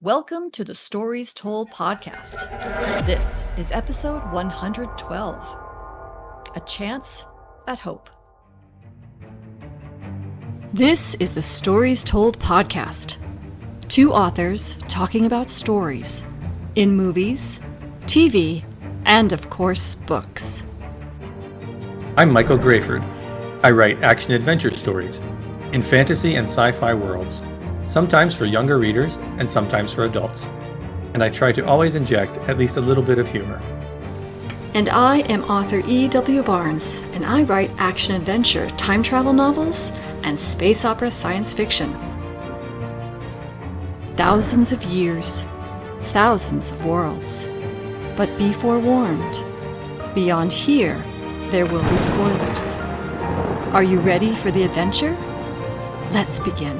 Welcome to the Stories Told podcast. This is episode 112, A Chance at Hope. This is the Stories Told podcast. Two authors talking about stories in movies, TV, and of course, books. I'm Michael Grayford. I write action-adventure stories in fantasy and sci-fi worlds, sometimes for younger readers and sometimes for adults. And I try to always inject at least a little bit of humor. And I am author E.W. Barnes, and I write action-adventure, time travel novels, and space opera science fiction. Thousands of years, thousands of worlds. But be forewarned, beyond here, there will be spoilers. Are you ready for the adventure? Let's begin.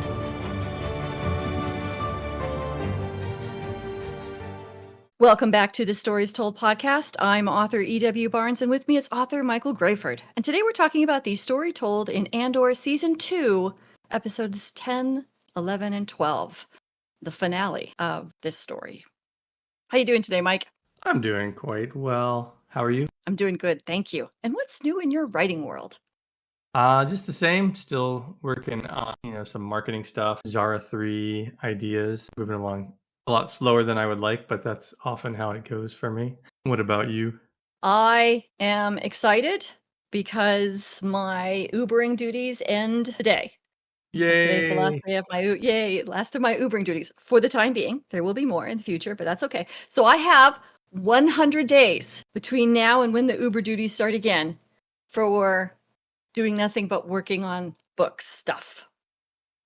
Welcome back to the Stories Told podcast. I'm author E.W. Barnes, and with me is author Michael Grayford. And today we're talking about the story told in Andor Season 2, episodes 10, 11, and 12, the finale of this story. How you doing today, Mike? I'm doing quite well. How are you? I'm doing good, thank you. And what's new in your writing world? Just the same. Still working on, some marketing stuff. Zara 3 ideas. Moving along a lot slower than I would like, but that's often how it goes for me. What about you? I am excited because my Ubering duties end today. Yay! So today's the last day of last of my Ubering duties for the time being. There will be more in the future, but that's okay. So I have 100 days between now and when the Uber duties start again for doing nothing but working on book stuff.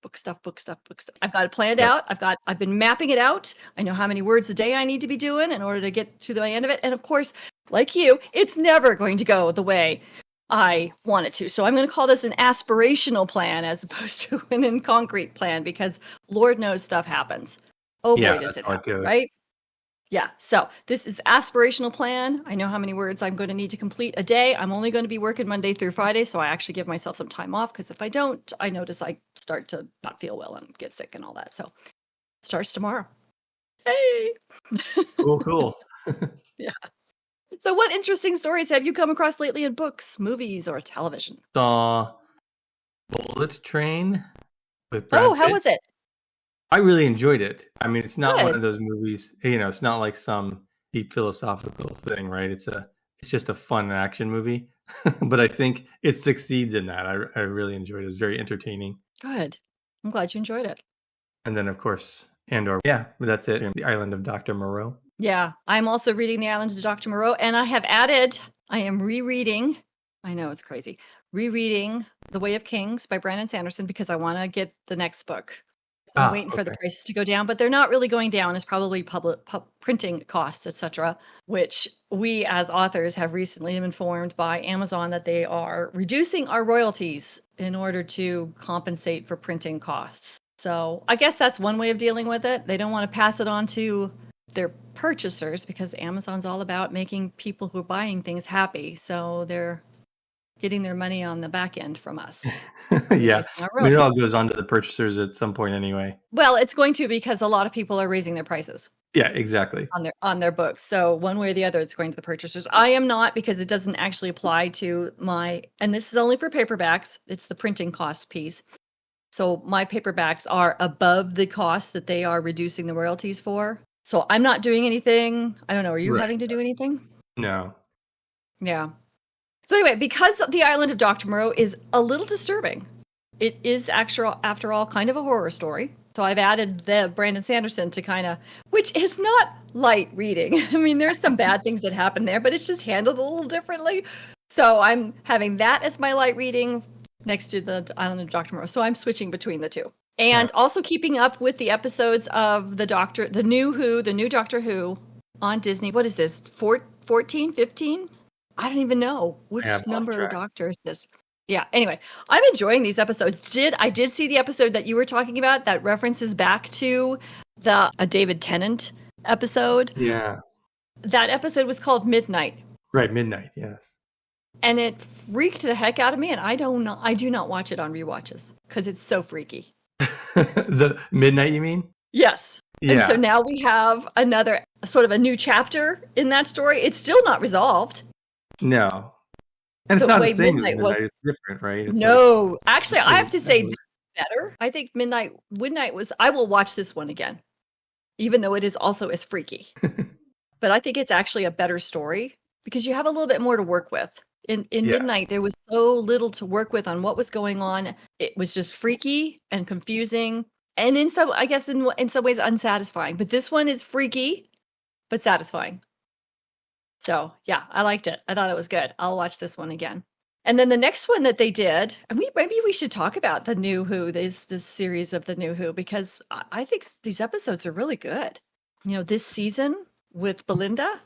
I've got it planned out. I've been mapping it out. I know how many words a day I need to be doing in order to get to the end of it. And of course, like you, it's never going to go the way I want it to. So I'm going to call this an aspirational plan as opposed to an in concrete plan, because Lord knows stuff happens. Oh boy, does it happen, right? Yeah, so this is aspirational plan. I know how many words I'm going to need to complete a day. I'm only going to be working Monday through Friday, so I actually give myself some time off, because if I don't, I notice I start to not feel well and get sick and all that. So starts tomorrow. Hey! Cool. Yeah. So what interesting stories have you come across lately in books, movies, or television? Saw Bullet Train with Brad Pitt. How was it? I really enjoyed it. I mean, it's not Good. one of those movies, it's not like some deep philosophical thing, right? It's just a fun action movie. But I think it succeeds in that. I really enjoyed it. It was very entertaining. Good. I'm glad you enjoyed it. And then, of course, Andor. Yeah, that's it. The Island of Dr. Moreau. Yeah, I'm also reading The Island of Dr. Moreau, and I am rereading, I know it's crazy, rereading The Way of Kings by Brandon Sanderson, because I want to get the next book. I'm waiting for the prices to go down, but they're not really going down. It's probably printing costs, etc., which we as authors have recently been informed by Amazon that they are reducing our royalties in order to compensate for printing costs. So I guess that's one way of dealing with it. They don't want to pass it on to their purchasers, because Amazon's all about making people who are buying things happy. So they're getting their money on the back end from us. Yeah. It all goes on to the purchasers at some point anyway. Well, it's going to, because a lot of people are raising their prices. Yeah, exactly. On their books. So one way or the other, it's going to the purchasers. I am not, because it doesn't actually apply to and this is only for paperbacks. It's the printing cost piece. So my paperbacks are above the cost that they are reducing the royalties for. So I'm not doing anything. I don't know. Are you having to do anything? No. Yeah. So anyway, because The Island of Dr. Moreau is a little disturbing, it is actually, after all, kind of a horror story. So I've added the Brandon Sanderson to which is not light reading. I mean, there's some bad things that happen there, but it's just handled a little differently. So I'm having that as my light reading next to The Island of Dr. Moreau. So I'm switching between the two. And also keeping up with the episodes of the new Doctor Who on Disney. What is this? 14, 15? I don't even know which number of doctors this. Yeah. Anyway, I'm enjoying these episodes. I did see the episode that you were talking about that references back to a David Tennant episode. Yeah. That episode was called Midnight. Right, Midnight. Yes. And it freaked the heck out of me, and I do not watch it on rewatches because it's so freaky. The Midnight, you mean? Yes. And so Yeah. now we have another sort of a new chapter in that story. It's still not resolved. No. And it's The not the way same as Midnight was. Midnight. It's different, right? It's No, actually, I have to say like, this is better. I think Midnight was. I will watch this one again, even though it is also as freaky. But I think it's actually a better story because you have a little bit more to work with. In Yeah. Midnight, there was so little to work with on what was going on. It was just freaky and confusing, and in some ways unsatisfying. But this one is freaky, but satisfying. So yeah, I liked it. I thought it was good. I'll watch this one again. And then the next one that they did, and maybe we should talk about the New Who, this series of the New Who, because I think these episodes are really good. You know, this season with Belinda,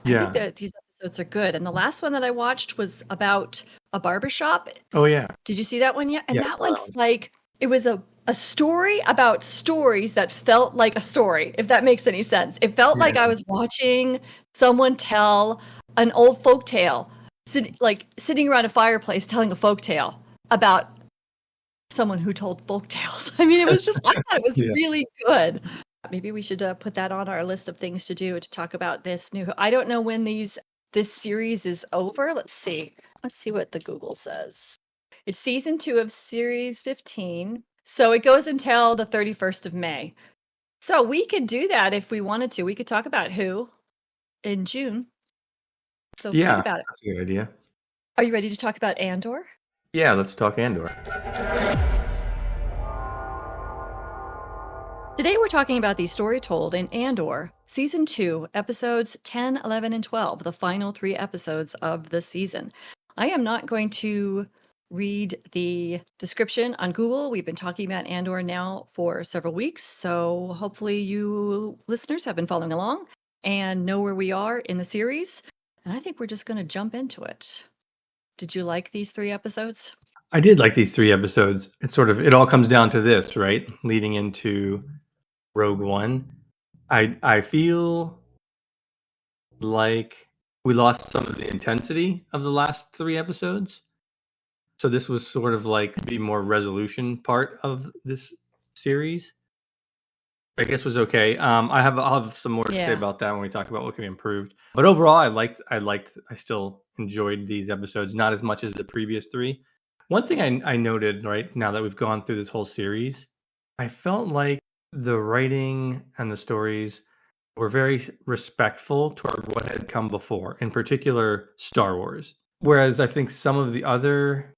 I think that these episodes are good. And the last one that I watched was about a barbershop. Oh yeah. Did you see that one yet? And Yeah, that one's like, it was a story about stories that felt like a story, if that makes any sense. It felt like I was watching someone tell an old folk tale, sitting around a fireplace telling a folk tale about someone who told folk tales. I mean, it was just, I thought it was really good. Maybe we should put that on our list of things to do to talk about this new. I don't know when this series is over. Let's see what the Google says. It's season 2 of series 15. So it goes until the 31st of May. So we could do that if we wanted to. We could talk about Who in June. So think about it. That's a good idea. Are you ready to talk about Andor? Yeah, let's talk Andor. Today we're talking about the story told in Andor, Season 2, Episodes 10, 11, and 12, the final 3 episodes of the season. I am not going to read the description on Google. We've been talking about Andor now for several weeks, so hopefully you listeners have been following along and know where we are in the series. And I think we're just going to jump into it. Did you like these 3 episodes? I did like these 3 episodes. It all comes down to this, right? Leading into Rogue One. I feel like we lost some of the intensity of the last 3 episodes. So this was sort of like the more resolution part of this series. I guess was okay. I'll have some more to say about that when we talk about what can be improved. But overall, I still enjoyed these episodes, not as much as the previous 3. One thing I noted, right, now that we've gone through this whole series, I felt like the writing and the stories were very respectful toward what had come before, in particular Star Wars. Whereas I think some of the other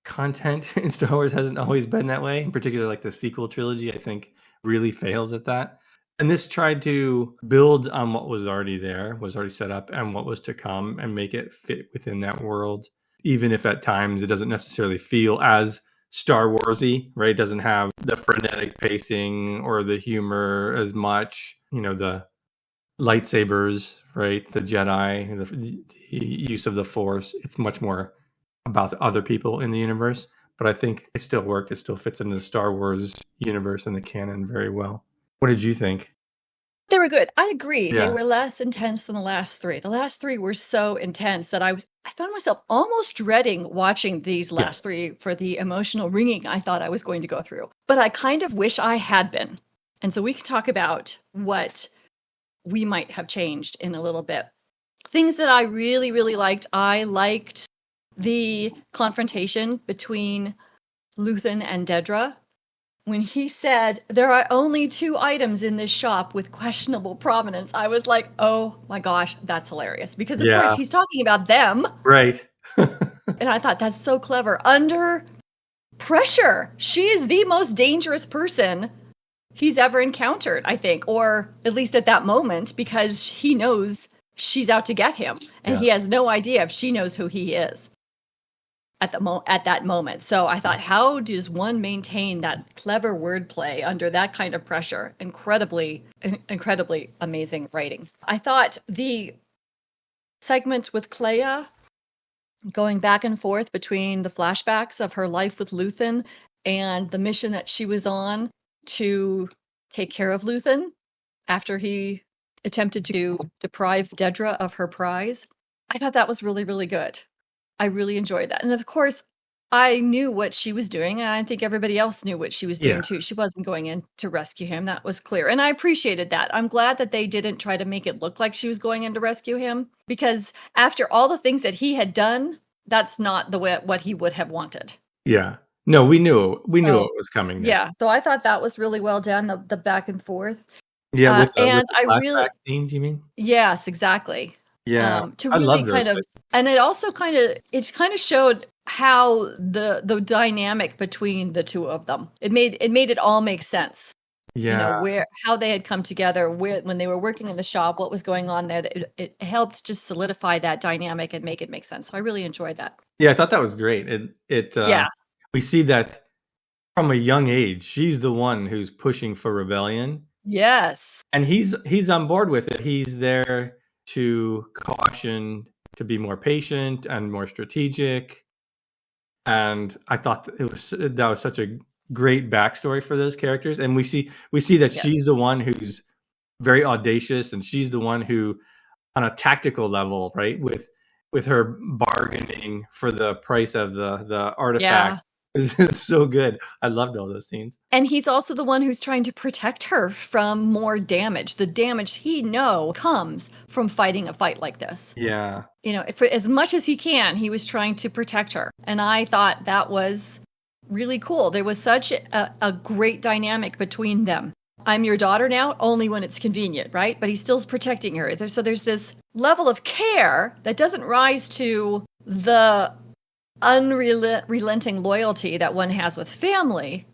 content in Star Wars hasn't always been that way, in particular like the sequel trilogy, I think really fails at that. And this tried to build on what was already there, was already set up, and what was to come, and make it fit within that world, even if at times it doesn't necessarily feel as Star Warsy, right? It doesn't have the frenetic pacing or the humor as much. You know, the lightsabers, right? The Jedi, the use of the Force. It's much more about the other people in the universe. But I think it still worked. It still fits into the Star Wars universe and the canon very well. What did you think? They were good. I agree. Yeah. They were less intense than the last 3. The last 3 were so intense that I found myself almost dreading watching these last 3 for the emotional wringing I thought I was going to go through. But I kind of wish I had been. And so we can talk about what we might have changed in a little bit. Things that I really, really liked. I liked the confrontation between Luthen and Dedra. When he said, there are only 2 items in this shop with questionable provenance, I was like, oh my gosh, that's hilarious. Because of course he's talking about them. Right. And I thought that's so clever. Under pressure, she is the most dangerous person he's ever encountered, I think. Or at least at that moment, because he knows she's out to get him. And he has no idea if she knows who he is at that moment. So I thought, how does one maintain that clever wordplay under that kind of pressure? Incredibly amazing writing. I thought the segment with Clea going back and forth between the flashbacks of her life with Luthen and the mission that she was on to take care of Luthen after he attempted to deprive Dedra of her prize. I thought that was really, really good. I really enjoyed that. And of course, I knew what she was doing, and I think everybody else knew what she was doing Yeah. too. She wasn't going in to rescue him. That was clear. And I appreciated that. I'm glad that they didn't try to make it look like she was going in to rescue him, because after all the things that he had done, that's not the way what he would have wanted. Yeah. No, we knew it So, was coming there. yeah. So I thought that was really well done, the back and forth. Yeah, with And the I flashback really, scenes, you mean? yes, exactly. Yeah. To I really love kind those. of, and it also kind of showed how the dynamic between the two of them. It made it all make sense. You know, Yeah. how they had come together, when they were working in the shop, what was going on there. That it helped just solidify that dynamic and make it make sense. So I really enjoyed that. Yeah, I thought that was great. Yeah. We see that from a young age, she's the one who's pushing for rebellion, Yes. and he's on board with it. He's there to caution, to be more patient and more strategic. And I thought that was such a great backstory for those characters. And we see that Yes. she's the one who's very audacious, and she's the one who, on a tactical level, right, with her bargaining for the price of the artifact, is so good. I loved all those scenes. And he's also the one who's trying to protect her from more damage. The damage he comes from fighting a fight like this. Yeah. You know, for as much as he can, he was trying to protect her. And I thought that was really cool. There was such a great dynamic between them. I'm your daughter now, only when it's convenient, right? But he's still protecting her. So there's this level of care that doesn't rise to the unrelenting loyalty that one has with family,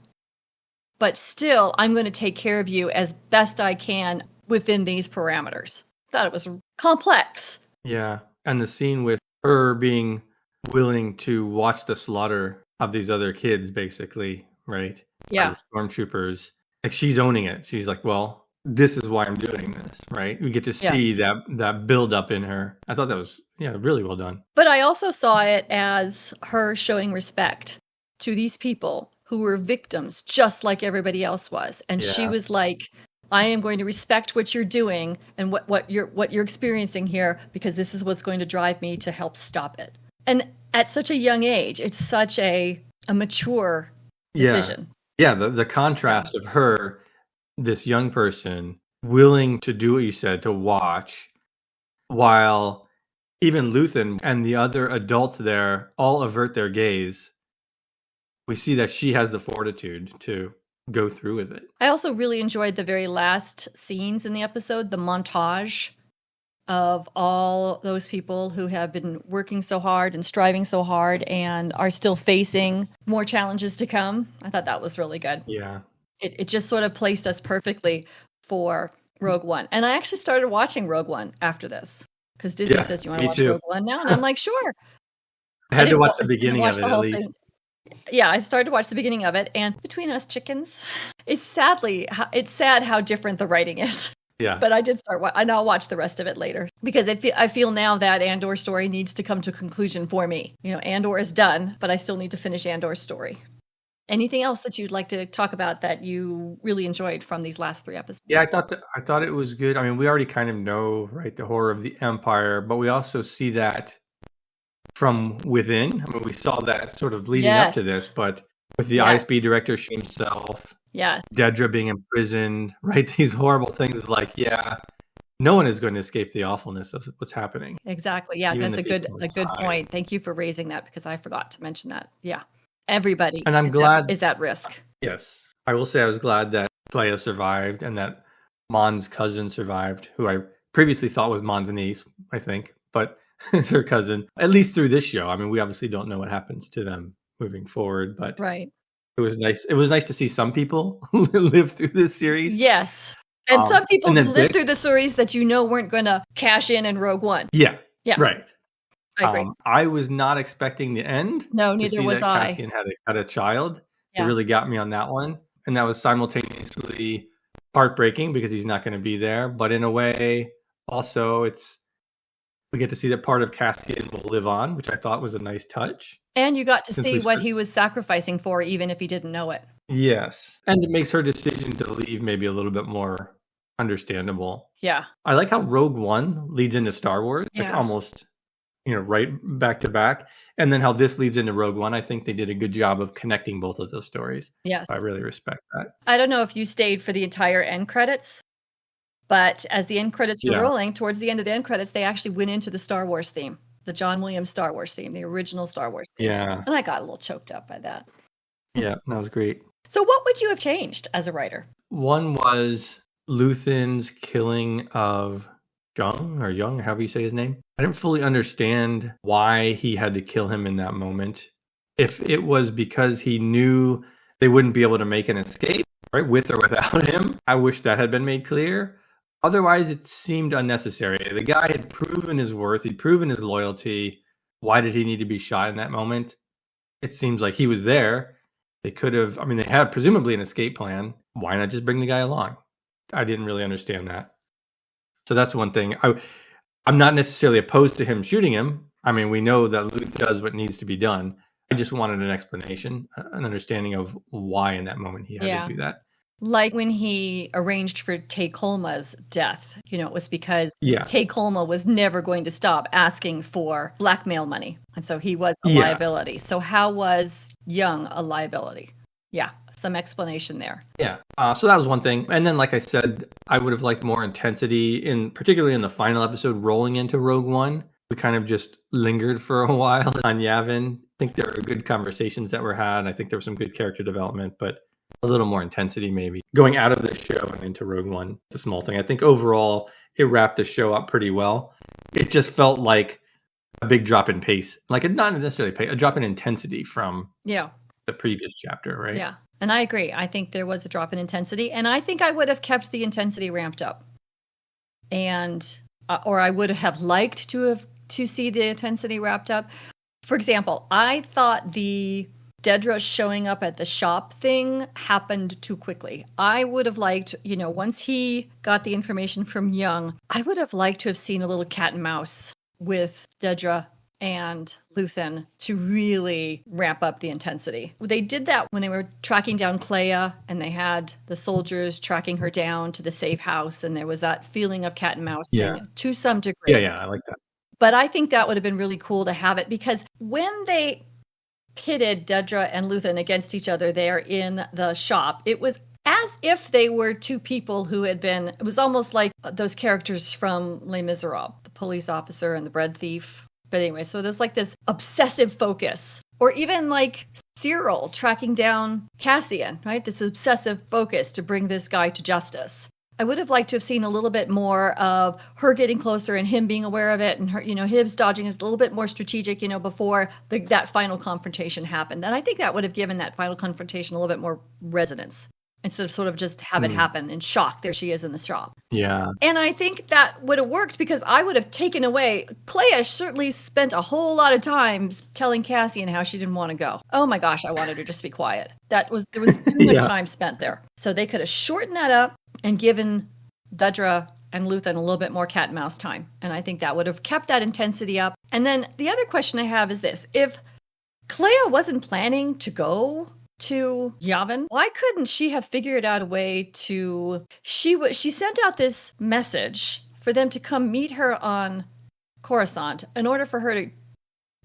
but still, I'm going to take care of you as best I can within these parameters. Thought it was complex. Yeah. And the scene with her being willing to watch the slaughter of these other kids, basically, right? Yeah. Stormtroopers. Like, she's owning it. She's like, well, this is why I'm doing this, right? We get to see that build up in her. I thought that was, really well done. But I also saw it as her showing respect to these people who were victims, just like everybody else was. And she was like, I am going to respect what you're doing and what you're experiencing here, because this is what's going to drive me to help stop it. And at such a young age, it's such a mature decision. Yeah, the contrast of her, this young person, willing to do what you said, to watch, while even Luthen and the other adults there all avert their gaze. We see that she has the fortitude to go through with it. I also really enjoyed the very last scenes in the episode, the montage of all those people who have been working so hard and striving so hard and are still facing more challenges to come. I thought that was really good. Yeah. It just sort of placed us perfectly for Rogue One. And I actually started watching Rogue One after this, because Disney says, you want to watch Rogue One now? And I'm like, sure. I had to watch the beginning of it at least. Yeah, I started to watch the beginning of it, and between us chickens, it's sad how different the writing is. Yeah. But I did start, and I'll watch the rest of it later, because I feel now that Andor story needs to come to a conclusion for me. You know, Andor is done, but I still need to finish Andor's story. Anything else that you'd like to talk about that you really enjoyed from these last 3 episodes? Yeah, I thought it was good. I mean, we already kind of know, right, the horror of the Empire, but we also see that from within. I mean, we saw that sort of leading up to this, but with the ISB director himself, Dedra being imprisoned, right? These horrible things, like, no one is going to escape the awfulness of what's happening. Exactly. Yeah, that's a good point. Thank you for raising that, because I forgot to mention that. Yeah, everybody, and I'm glad is at risk. Yes, I will say I was glad that Leia survived and that Mon's cousin survived, who I previously thought was Mon's niece, I think, but it's her cousin, at least through this show. I mean, we obviously don't know what happens to them moving forward, but it was nice. It was nice to see some people live through this series. Yes. And some people who lived through the series that weren't going to cash in Rogue One. Yeah. Yeah. Right. I agree. I was not expecting the end. No, neither was I. Cassian had a child. Yeah. It really got me on that one. And that was simultaneously heartbreaking, because he's not going to be there. But in a way, also, we get to see that part of Cassian will live on, which I thought was a nice touch. And you got to see what he was sacrificing for, even if he didn't know it. Yes. And it makes her decision to leave maybe a little bit more understandable. Yeah. I like how Rogue One leads into Star Wars, like almost right back to back. And then how this leads into Rogue One, I think they did a good job of connecting both of those stories. Yes. I really respect that. I don't know if you stayed for the entire end credits, but as the end credits were rolling, towards the end of the end credits, they actually went into the Star Wars theme, the John Williams Star Wars theme, the original Star Wars theme. Yeah. And I got a little choked up by that. Yeah, that was great. So what would you have changed as a writer? One was Luthen's killing of Young, however you say his name. I didn't fully understand why he had to kill him in that moment. If it was because he knew they wouldn't be able to make an escape, right, with or without him, I wish that had been made clear. Otherwise, it seemed unnecessary. The guy had proven his worth. He'd proven his loyalty. Why did he need to be shot in that moment? It seems like he was there. They could have, they had presumably an escape plan. Why not just bring the guy along? I didn't really understand that. So that's one thing. I'm not necessarily opposed to him shooting him. We know that Luth does what needs to be done. I just wanted an explanation, an understanding of why in that moment he had to do that. Like when he arranged for Tay Kolma's death, it was because Tay Kolma was never going to stop asking for blackmail money. And so he was a liability. So how was Young a liability? Yeah, some explanation there. Yeah, so that was one thing. And then, like I said, I would have liked more intensity, particularly in the final episode rolling into Rogue One. We kind of just lingered for a while on Yavin. I think there were good conversations that were had. I think there was some good character development, but a little more intensity maybe. Going out of the show and into Rogue One, it's a small thing. I think overall, it wrapped the show up pretty well. It just felt like a big drop in pace. Like not necessarily pace, a drop in intensity from the previous chapter, right? Yeah, and I agree. I think there was a drop in intensity, and I think I would have kept the intensity ramped up. And, or I would have liked to see the intensity wrapped up. For example, I thought the Dedra showing up at the shop thing happened too quickly. I would have liked, once he got the information from Young, I would have liked to have seen a little cat and mouse with Dedra and Luthen to really ramp up the intensity. They did that when they were tracking down Clea, and they had the soldiers tracking her down to the safe house, and there was that feeling of cat and mouse thing to some degree. Yeah, I like that. But I think that would have been really cool to have it, because when they pitted Dedra and Luthen against each other there in the shop, it was as if they were two people who had been, it was almost like those characters from Les Miserables, the police officer and the bread thief. But anyway, so there's like this obsessive focus, or even like Cyril tracking down Cassian, right? This obsessive focus to bring this guy to justice. I would have liked to have seen a little bit more of her getting closer and him being aware of it, and her, him dodging is a little bit more strategic, before that final confrontation happened. And I think that would have given that final confrontation a little bit more resonance, instead of sort of just have it happen in shock. There she is in the shop. Yeah. And I think that would have worked, because I would have taken away, Clea certainly spent a whole lot of time telling Cassian how she didn't want to go. Oh my gosh, I wanted her just to be quiet. There was too much time spent there. So they could have shortened that up and given Dedra and Luthen a little bit more cat and mouse time. And I think that would have kept that intensity up. And then the other question I have is this. If Clea wasn't planning to go to Yavin, why couldn't she have figured out a way to... She sent out this message for them to come meet her on Coruscant in order for her to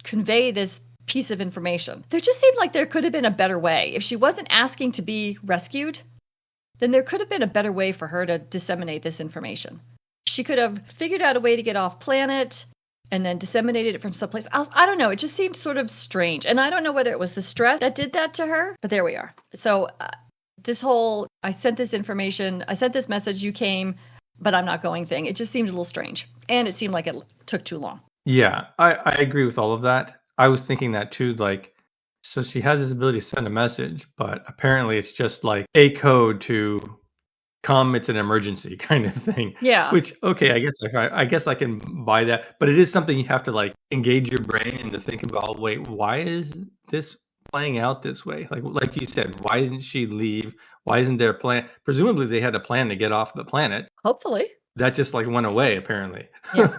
convey this piece of information. There just seemed like there could have been a better way. If she wasn't asking to be rescued, then there could have been a better way for her to disseminate this information. She could have figured out a way to get off planet and then disseminated it from someplace else. I don't know. It just seemed sort of strange. And I don't know whether it was the stress that did that to her, but there we are. So I sent this information, I sent this message, you came, but I'm not going thing. It just seemed a little strange. And it seemed like it took too long. Yeah, I agree with all of that. I was thinking that too, so she has this ability to send a message, but apparently it's just like a code to come, it's an emergency kind of thing. Yeah. Which, okay, I guess I can buy that, but it is something you have to engage your brain and to think about, wait, why is this playing out this way? Like you said, why didn't she leave? Why isn't there a plan? Presumably they had a plan to get off the planet. Hopefully. That just went away, apparently. Yeah.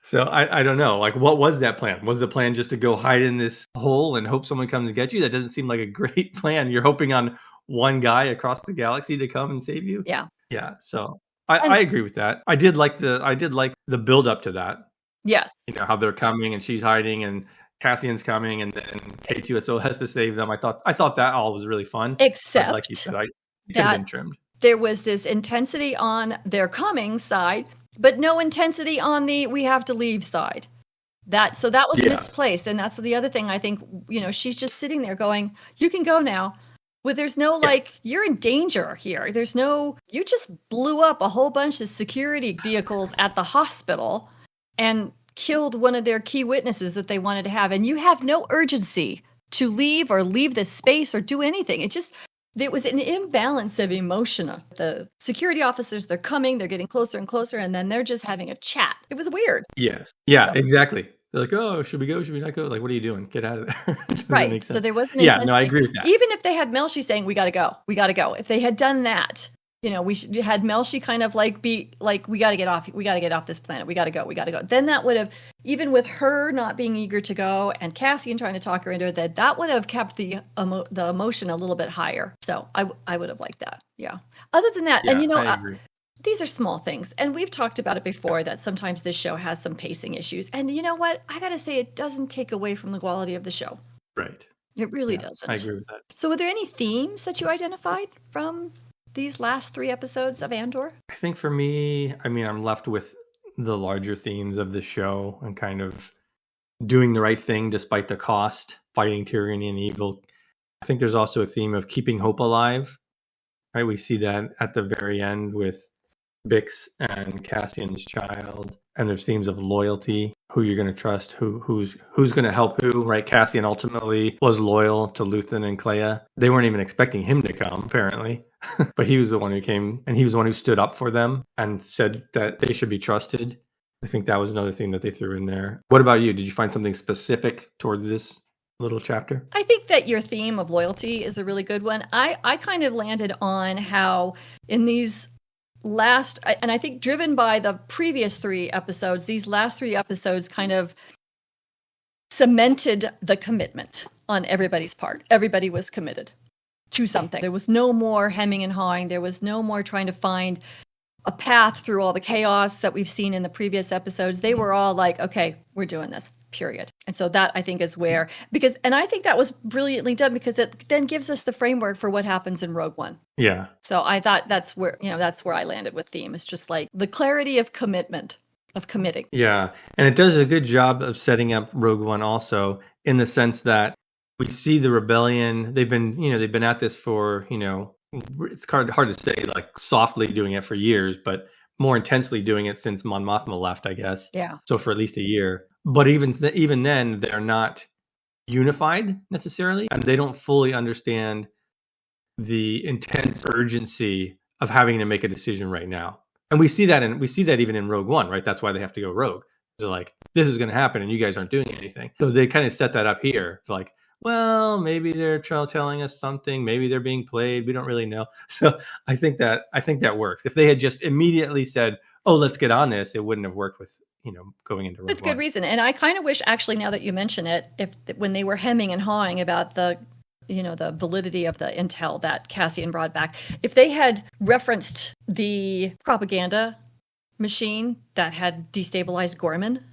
So I don't know. What was that plan? Was the plan just to go hide in this hole and hope someone comes to get you? That doesn't seem like a great plan. You're hoping on one guy across the galaxy to come and save you. Yeah. Yeah. So I agree with that. I did like the build up to that. Yes. You know, how they're coming and she's hiding and Cassian's coming and then K2SO has to save them. I thought that all was really fun. But like you Except said, it could have that been trimmed. there was this intensity on their coming side, but no intensity on the we have to leave side. So that was misplaced. And that's the other thing. I think, she's just sitting there going, you can go now. Well, there's no you're in danger here. You just blew up a whole bunch of security vehicles at the hospital and killed one of their key witnesses that they wanted to have. And you have no urgency to leave or leave this space or do anything. There was an imbalance of emotion. The security officers, they're coming, they're getting closer and closer, and then they're just having a chat. It was weird. Yes. Yeah, exactly. They're like, oh, should we go? Should we not go? Like, what are you doing? Get out of there. Right. So there wasn't. Yeah, no, I agree with that. Even if they had Melshi saying, we got to go. We got to go. If they had done that, we had Melshi kind of be like, we got to get off. We got to get off this planet. We got to go. We got to go. Then that would have, even with her not being eager to go and Cassian trying to talk her into it, that would have kept the emotion a little bit higher. So I would have liked that. Yeah. Other than that, yeah, and I agree. These are small things. And we've talked about it before that sometimes this show has some pacing issues. And you know what? I got to say, it doesn't take away from the quality of the show. Right. It really doesn't. I agree with that. So were there any themes that you identified from these last 3 episodes of Andor? I think for me, I'm left with the larger themes of the show and kind of doing the right thing despite the cost, fighting tyranny and evil. I think there's also a theme of keeping hope alive. Right? We see that at the very end with Bix and Cassian's child, and there's themes of loyalty, who you're going to trust, who's going to help who, right? Cassian ultimately was loyal to Luthen and Clea. They weren't even expecting him to come, apparently, but he was the one who came, and he was the one who stood up for them and said that they should be trusted. I think that was another thing that they threw in there. What about you? Did you find something specific towards this little chapter? I think that your theme of loyalty is a really good one. I kind of landed on how in these last, and I think driven by the previous 3 episodes, these last 3 episodes kind of cemented the commitment on everybody's part. Everybody was committed to something. There was no more hemming and hawing. There was no more trying to find a path through all the chaos that we've seen in the previous episodes. They were all like, okay, we're doing this, period. And so that I think is where, and I think that was brilliantly done because it then gives us the framework for what happens in Rogue One. Yeah. So I thought that's where I landed with theme. It's just like the clarity of commitment, of committing. Yeah. And it does a good job of setting up Rogue One also in the sense that we see the rebellion. They've been at this for, it's hard to say, like softly doing it for years, but more intensely doing it since Mon Mothma left, I guess. Yeah. So for at least a year. But even then, they're not unified necessarily, and they don't fully understand the intense urgency of having to make a decision right now. And we see that even in Rogue One, right? That's why they have to go rogue. They're like, this is going to happen, and you guys aren't doing anything. So they kind of set that up here, like, well, maybe they're telling us something. Maybe they're being played. We don't really know. So I think that works. If they had just immediately said, "Oh, let's get on this," it wouldn't have worked with going into Rogue With One. good reason. And I kind of wish, actually, now that you mention it, when they were hemming and hawing about the validity of the intel that Cassian brought back, if they had referenced the propaganda machine that had destabilized Gorman.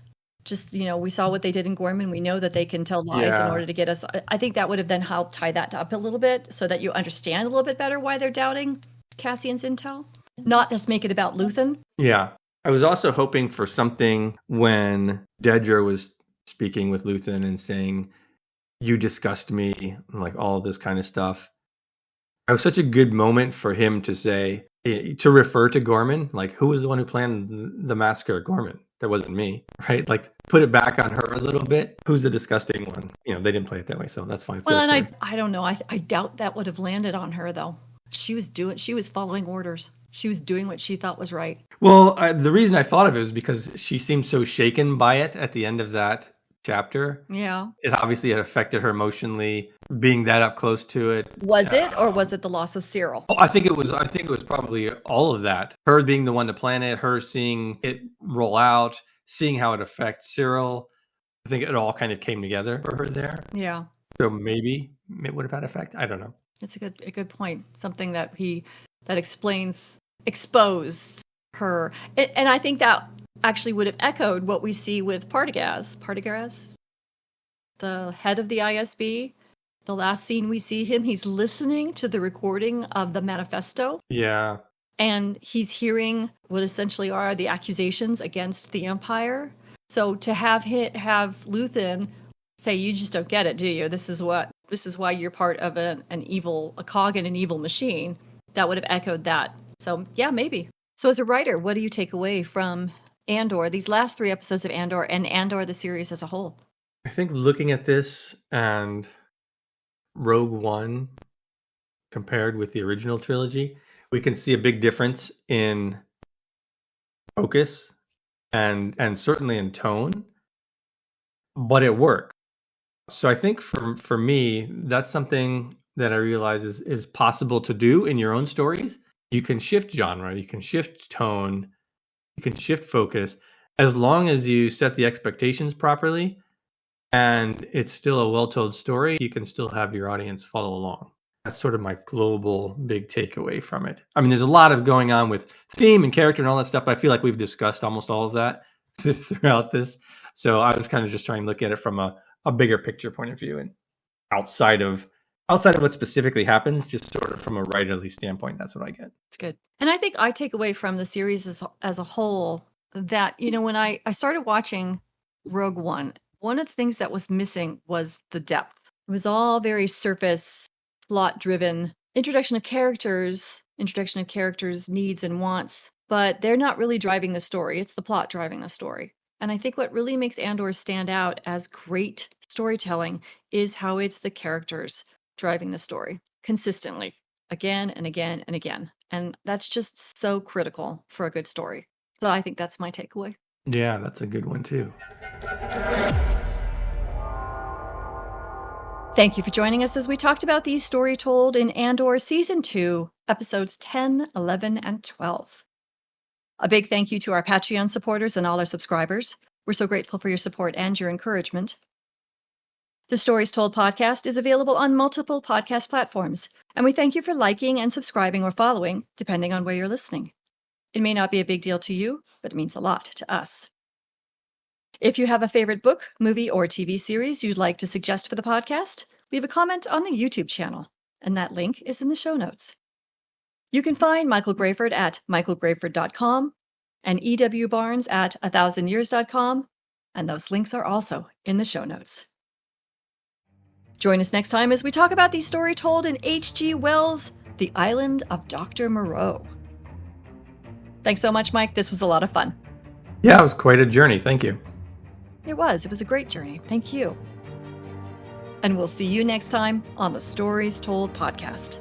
Just, we saw what they did in Gorman. We know that they can tell lies in order to get us. I think that would have then helped tie that up a little bit so that you understand a little bit better why they're doubting Cassian's intel. Not just make it about Luthen. Yeah. I was also hoping for something when Dedra was speaking with Luthen and saying, "You disgust me," and like all this kind of stuff. It was such a good moment for him to say, to refer to Gorman, like, who was the one who planned the massacre at Gorman? That wasn't me, right? Like, put it back on her a little bit. Who's the disgusting one? They didn't play it that way, so that's fine. Well, and I don't know. I doubt that would have landed on her, though. She was following orders. She was doing what she thought was right. Well, the reason I thought of it was because she seemed so shaken by it at the end of that chapter. Yeah. It obviously had affected her emotionally, being that up close to it. Was it, or was it the loss of Cyril? I think it was probably all of that. Her being the one to plan it, her seeing it roll out, seeing how it affects Cyril. I think it all kind of came together for her there. Yeah. So maybe it would have had effect. I don't know. It's a good point. Something that exposed her. And I think that actually would have echoed what we see with Partagas, the head of the ISB. The last scene we see him, he's listening to the recording of the manifesto. Yeah. And he's hearing what essentially are the accusations against the Empire. So to have Luthen say, "You just don't get it, do you? This is why you're part of a cog in an evil machine," that would have echoed that. So yeah, maybe. So as a writer, what do you take away from Andor, these last 3 episodes of Andor, and Andor the series as a whole? I think looking at this and Rogue One compared with the original trilogy, we can see a big difference in focus and certainly in tone, but it worked. So I think for me, that's something that I realize is possible to do in your own stories. You can shift genre, you can shift tone, you can shift focus, as long as you set the expectations properly and it's still a well-told story. You can still have your audience follow along. That's sort of my global big takeaway from it. I mean, there's a lot of going on with theme and character and all that stuff, but I feel like we've discussed almost all of that throughout this. So I was kind of just trying to look at it from a bigger picture point of view, and outside of what specifically happens, just sort of from a writerly standpoint, that's what I get. It's good. And I think I take away from the series as a whole that, when I started watching Rogue One, one of the things that was missing was the depth. It was all very surface, plot-driven, introduction of characters needs and wants, but they're not really driving the story. It's the plot driving the story. And I think what really makes Andor stand out as great storytelling is how it's the characters driving the story consistently, again and again and again. And that's just so critical for a good story. So I think that's my takeaway. Yeah, that's a good one too. Thank you for joining us as we talked about these story told in Andor Season 2, Episodes 10, 11, and 12. A big thank you to our Patreon supporters and all our subscribers. We're so grateful for your support and your encouragement. The Stories Told podcast is available on multiple podcast platforms, and we thank you for liking and subscribing or following, depending on where you're listening. It may not be a big deal to you, but it means a lot to us. If you have a favorite book, movie, or TV series you'd like to suggest for the podcast, leave a comment on the YouTube channel, and that link is in the show notes. You can find Michael Grayford at michaelgrayford.com and E.W. Barnes at 1000years.com, and those links are also in the show notes. Join us next time as we talk about the story told in H.G. Wells' The Island of Dr. Moreau. Thanks so much, Mike. This was a lot of fun. Yeah, it was quite a journey. Thank you. It was a great journey. Thank you. And we'll see you next time on the Stories Told podcast.